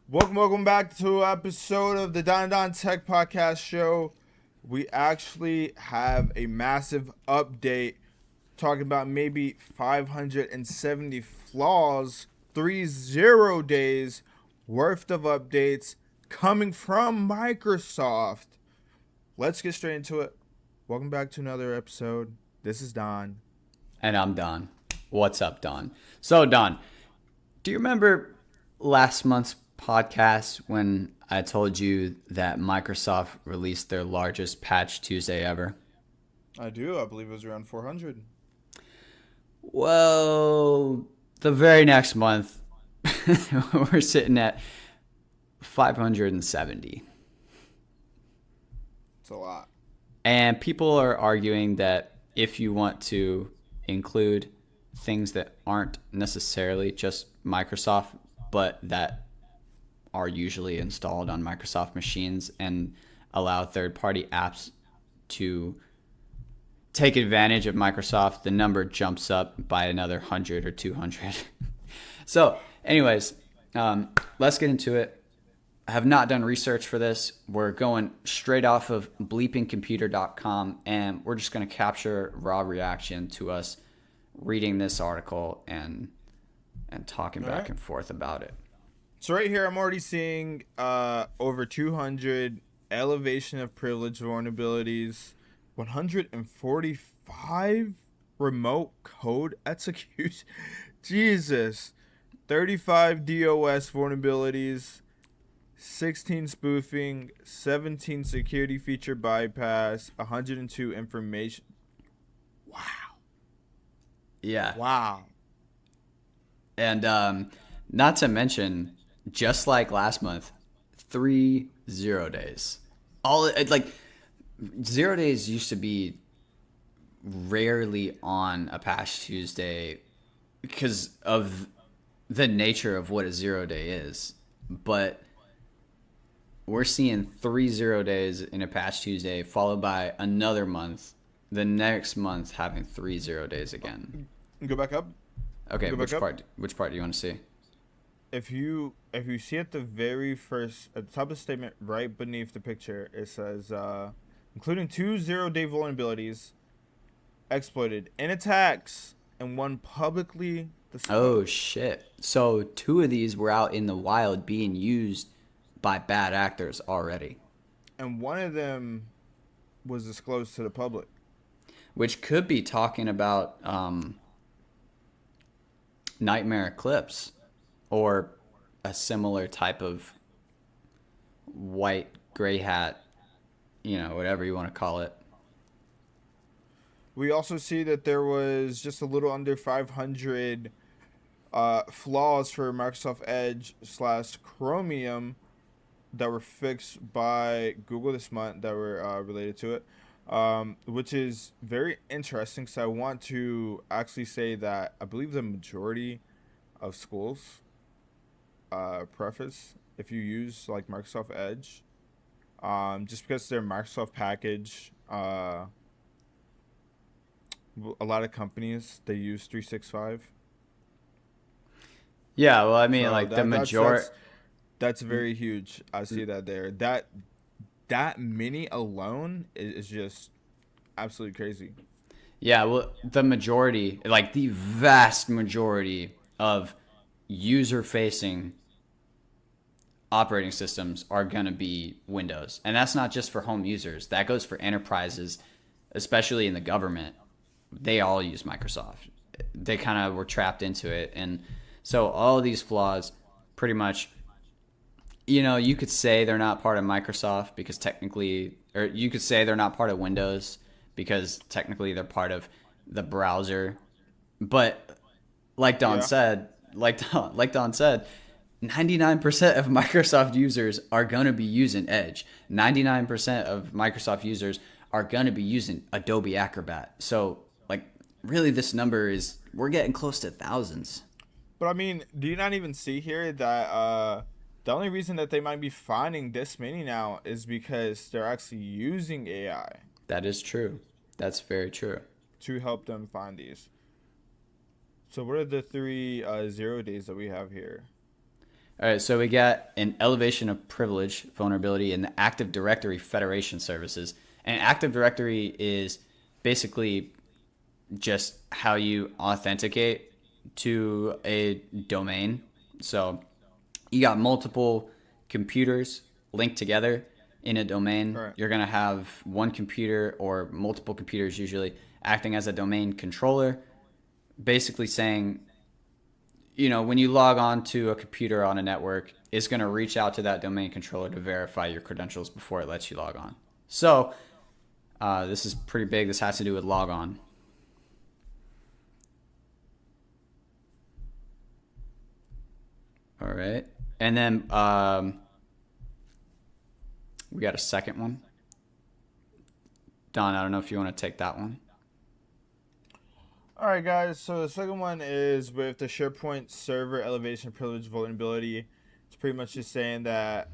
Welcome back to an episode of the Don Tech Podcast Show. We actually have a massive update talking about maybe 570 flaws, 30 days worth of updates coming from Microsoft. Let's get straight into it. Welcome back to another episode. This is Don. And I'm Don. What's up, Don? So, Don, do you remember last month's podcast when I told you that Microsoft released their largest patch Tuesday ever? I do. I believe it was around 400. Well, the very next month, we're sitting at 570. It's a lot. And people are arguing that if you want to include things that aren't necessarily just Microsoft, but that are usually installed on Microsoft machines and allow third-party apps to take advantage of Microsoft, the number jumps up by another 100 or 200. So, anyways, let's get into it. I have not done research for this. We're going straight off of bleepingcomputer.com, and we're just going to capture raw reaction to us reading this article and talking back and forth about it. So right here, I'm already seeing over 200 elevation of privilege vulnerabilities, 145 remote code execution. Jesus. 35 DOS vulnerabilities, 16 spoofing, 17 security feature bypass, 102 information. Wow. Yeah. Wow. And not to mention, just like last month, 3 0 days. Like 0 days used to be rarely on a Patch Tuesday because of the nature of what a 0 day is. But we're seeing 3 0 days in a Patch Tuesday, followed by another month. The next month having 3 0 days again. Go back up. Okay, Go back up. Which part do you want to see? If you see at the very first, at the top of the statement right beneath the picture, it says including 2 0-day vulnerabilities exploited in attacks and one publicly disclosed. Oh shit. So 2 of these were out in the wild being used by bad actors already. And one of them was disclosed to the public. Which could be talking about Nightmare Eclipse or a similar type of white gray hat, whatever you want to call it. We also see that there was just a little under 500 flaws for Microsoft Edge / Chromium that were fixed by Google this month that were related to it, which is very interesting. So I want to actually say that I believe the majority of schools preface if you use like Microsoft Edge, just because they're Microsoft package. A lot of companies they use 365. Yeah, well, I mean, So like the majority. that's very huge. I see that there. That many alone is just absolutely crazy. Yeah, well, the majority, like the vast majority of user-facing operating systems are going to be Windows. And that's not just for home users. That goes for enterprises, especially in the government. They all use Microsoft. They kind of were trapped into it. And so all of these flaws pretty much, you could say they're not part of Microsoft because technically, or you could say they're not part of Windows because technically they're part of the browser. But like Don Yeah. said, 99% of Microsoft users are going to be using Edge. 99% of Microsoft users are going to be using Adobe Acrobat. So, like, really this number is, we're getting close to thousands. But I mean, do you not even see here that the only reason that they might be finding this many now is because they're actually using AI That is true. That's very true. to help them find these. So what are the three 0 days that we have here? All right, so we got an elevation of privilege vulnerability in the Active Directory Federation services. And Active Directory is basically just how you authenticate to a domain. So you got multiple computers linked together in a domain. Right. You're going to have one computer or multiple computers usually acting as a domain controller, basically saying, you know, when you log on to a computer on a network, it's going to reach out to that domain controller to verify your credentials before it lets you log on. So this is pretty big. This has to do with logon. All right. And then we got a second one. Don, I don't know if you want to take that one. All right, guys. So the second one is with the SharePoint server elevation privilege vulnerability. It's pretty much just saying that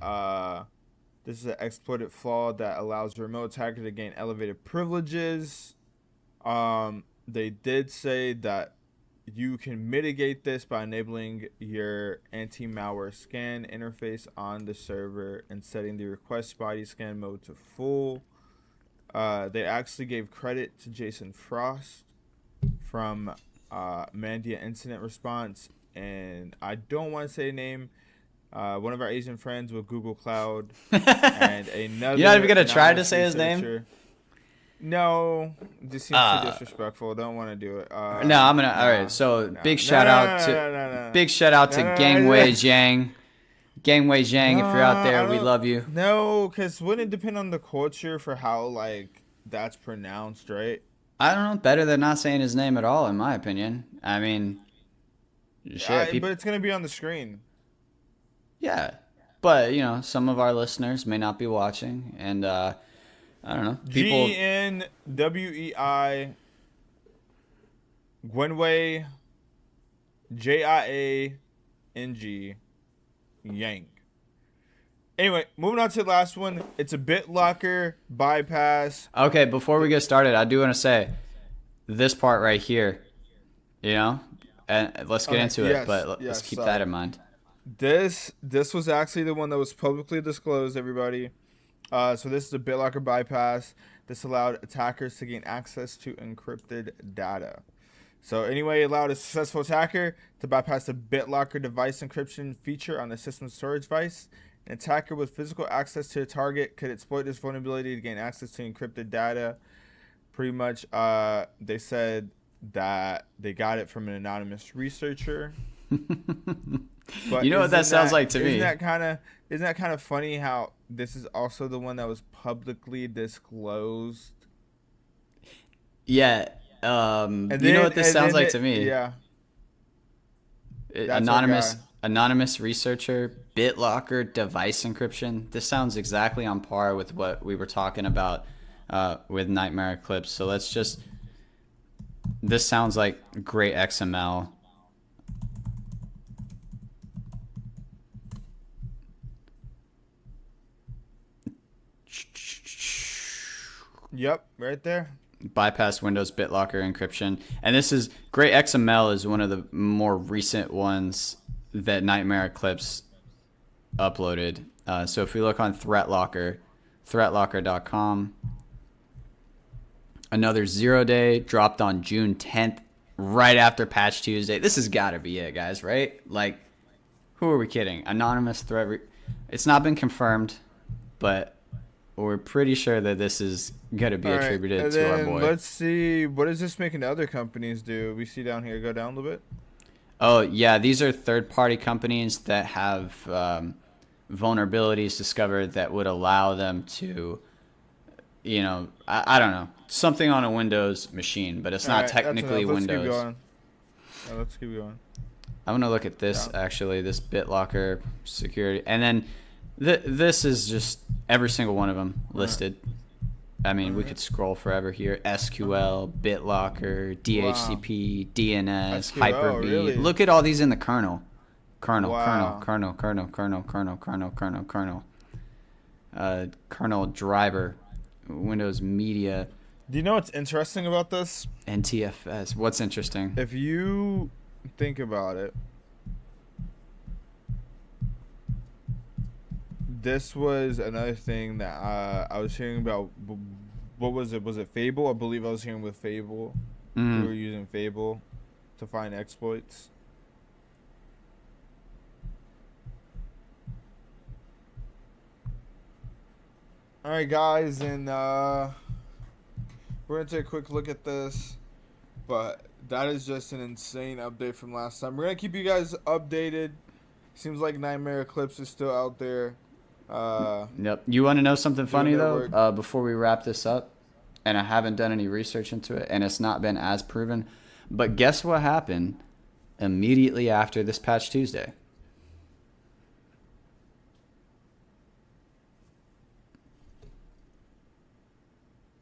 this is an exploited flaw that allows a remote attacker to gain elevated privileges. They did say that you can mitigate this by enabling your anti-malware scan interface on the server and setting the request body scan mode to full. They actually gave credit to Jason Frost from Mandia Incident Response, and I don't want to say a name. One of our Asian friends with Google Cloud, and another. You're not even gonna try to say his name. No, this seems too disrespectful. Don't want to do it. No, I'm gonna. All right, so big shout out to Gangwei Zhang. Gangwei Zhang, if you're out there, we love you. No, because wouldn't it depend on the culture for how like that's pronounced, right? I don't know. Better than not saying his name at all, in my opinion. I mean, shit. But it's gonna be on the screen. Yeah, but you know, some of our listeners may not be watching, and I don't know. People. GNWEI Gwenwei JIANG Yang. Anyway, moving on to the last one. It's a BitLocker bypass. Okay, before we get started, I do want to say this part right here, you know, and let's get into it, but let's keep that in mind. This was actually the one that was publicly disclosed, everybody. So this is a BitLocker bypass. This allowed attackers to gain access to encrypted data. So anyway, it allowed a successful attacker to bypass the BitLocker device encryption feature on the system's storage device. An attacker with physical access to a target could exploit this vulnerability to gain access to encrypted data. Pretty much, they said that they got it from an anonymous researcher. But you know what that sounds like to me? Isn't that kind of funny how this is also the one that was publicly disclosed? Yeah. You know what this sounds like to me? Yeah. Anonymous researcher, BitLocker device encryption. This sounds exactly on par with what we were talking about with Nightmare Eclipse. So this sounds like great XML. Yep, right there. Bypass Windows BitLocker encryption. And this is great. XML is one of the more recent ones that Nightmare Eclipse uploaded. So if we look on ThreatLocker, threatlocker.com, another 0-day dropped on June 10th, right after Patch Tuesday. This has got to be it, guys, right? Like, who are we kidding? Anonymous threat. It's not been confirmed, but we're pretty sure that this is going to be attributed to our boy. Let's see. What does this make other companies do? We see down here. Go down a little bit. Oh, yeah. These are third-party companies that have vulnerabilities discovered that would allow them to, you know, I don't know, something on a Windows machine, but it's not technically Windows. Let's keep going. I'm going to look at this, actually, this BitLocker security. And then this is just every single one of them listed. I mean, we could scroll forever here. SQL, BitLocker, DHCP, DNS, SQL, Hyper-V. really? Look at all these in the kernel. Kernel driver, Windows Media. Do you know what's interesting about this? NTFS. What's interesting? If you think about it, this was another thing that I was hearing about. What was it? Was it Fable? I believe I was hearing with Fable. They were using Fable to find exploits. All right, guys, and we're gonna take a quick look at this, but that is just an insane update from last time. We're gonna keep you guys updated. Seems like Nightmare Eclipse is still out there. Yep. You want to know something funny though? work. Before we wrap this up, and I haven't done any research into it, and it's not been as proven. But guess what happened immediately after this Patch Tuesday?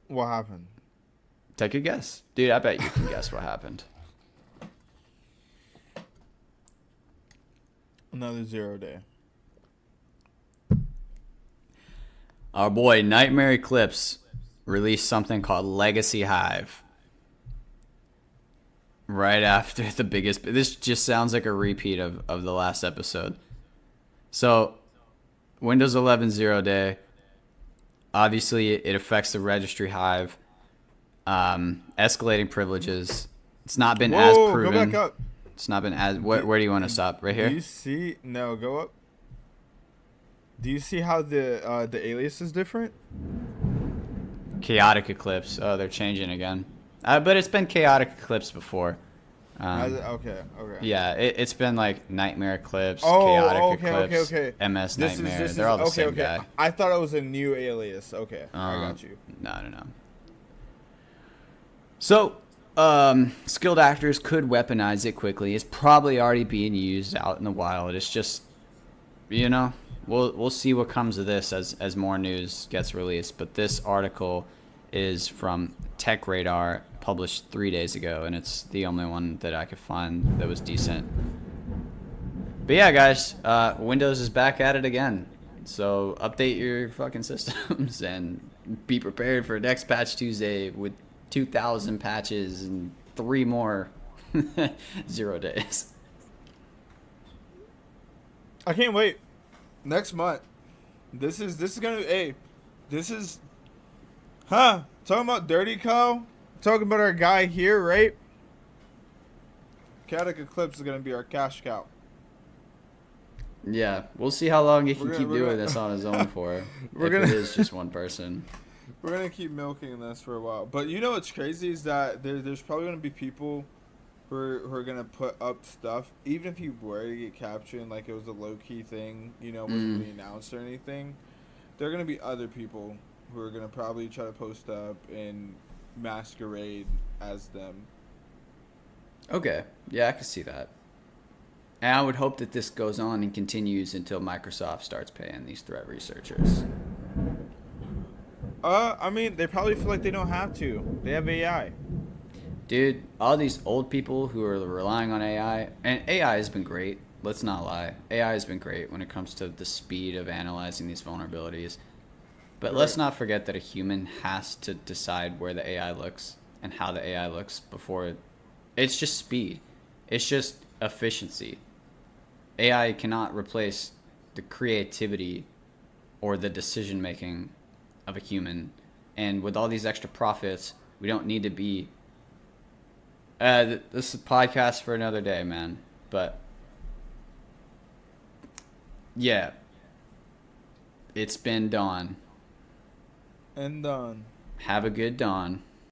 What happened? Take a guess, dude. I bet you can guess what happened. Another 0 day. Our boy Nightmare Eclipse released something called Legacy Hive. Right after the biggest... This just sounds like a repeat of the last episode. So, Windows 11 0 day. Obviously, it affects the registry Hive. Escalating privileges. It's not been as proven. Go back up. It's not been as... Where do you want to stop? Right here? Do you see... No, go up. Do you see how the alias is different? Chaotic Eclipse. Oh, they're changing again. But it's been Chaotic Eclipse before. Okay. Yeah, it's been like Nightmare Eclipse, Chaotic Eclipse, okay. MS Nightmare. They're all the same guy. I thought it was a new alias. Okay, I got you. No. So, skilled actors could weaponize it quickly. It's probably already being used out in the wild. It's just, we'll see what comes of this as more news gets released. But this article is from Tech Radar, published 3 days ago, and it's the only one that I could find that was decent. But yeah, guys, Windows is back at it again. So update your fucking systems and be prepared for next Patch Tuesday with 2,000 patches and 3 more 0 days. I can't wait. Next month. This is gonna talking about Dirty Co. Talking about our guy here, right? Chaotic Eclipse is gonna be our cash cow. Yeah, we'll see how long he can keep doing this on his own for. It is just one person. We're gonna keep milking this for a while. But you know what's crazy is that there's probably gonna be people who are gonna put up stuff, even if you were to get captured and like it was a low key thing, wasn't really announced or anything. There are gonna be other people who are gonna probably try to post up and masquerade as them. Okay, yeah, I can see that. And I would hope that this goes on and continues until Microsoft starts paying these threat researchers. I mean, they probably feel like they don't have to. They have AI. Dude, all these old people who are relying on AI, and AI has been great, let's not lie. AI has been great when it comes to the speed of analyzing these vulnerabilities. But let's not forget that a human has to decide where the AI looks and how the AI looks before it's just speed. It's just efficiency. AI cannot replace the creativity or the decision making of a human. And with all these extra profits, we don't need to be... this is a podcast for another day, man. But yeah, it's been dawn. And done. Have a good dawn.